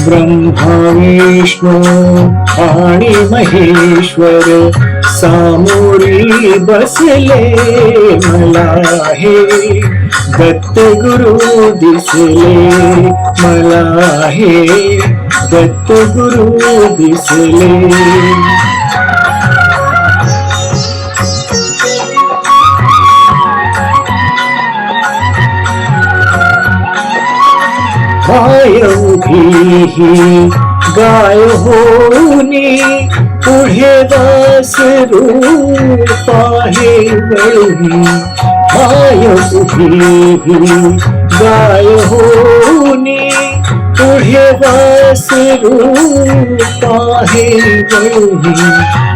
ब्रह्मा विष्णू आणि महेश्वर सामोरी बसले मला हे दत्त गुरु दिसले मला हे दत्त गुरु दिसले गाय उभी गाय होनी पुढे वासरू पाहे वळी गाय उभी गाय होनी पुढे वासरू पाहे वळी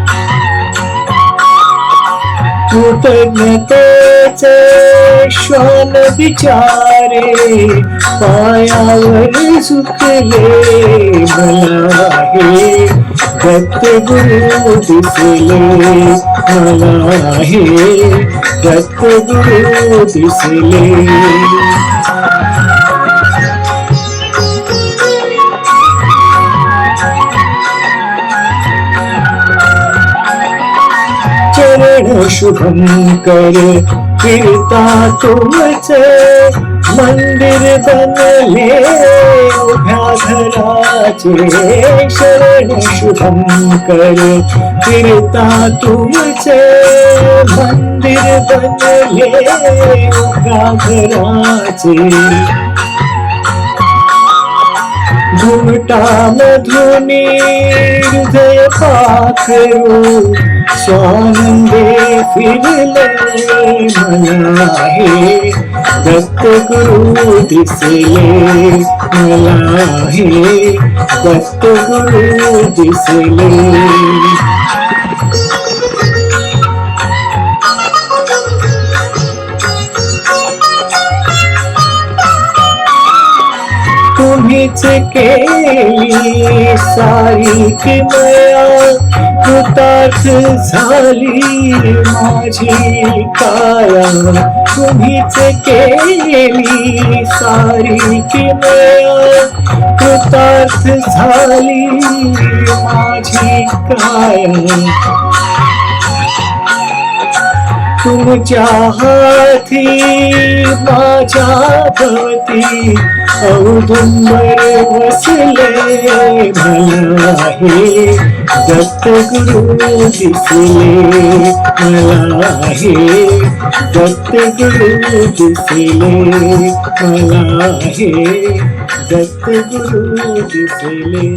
कृतज्ञतेचे श्वान बिचारे पायावर झुकले मला हे दत्त गुरु दिसले मला हे दत्त गुरु दिसले चरण शुभंकर फिरता तुमचे मंदिर बनले उभ्या घराचे शरण शुभंकर फिरता तुमचे मंदिर बनले उभ्या घराचे घुमटा मधुनी हृदय पाखरू स्वानंदे फिरले मला हे दत्त गुरु दिसले मला हे दत्त गुरु दिसले तुम्हीच केली सारी किमया कृतार्थ झाली माझी काया तुम्हीच केली सारी किमया कृतार्थ झाली माझी काया तुमच्या हाती माझ्या भवती औदुंबर वसले मला हे दत्त गुरु दिसले मला हे दत्त गुरु दिसले मला हे दत्त गुरु दिसले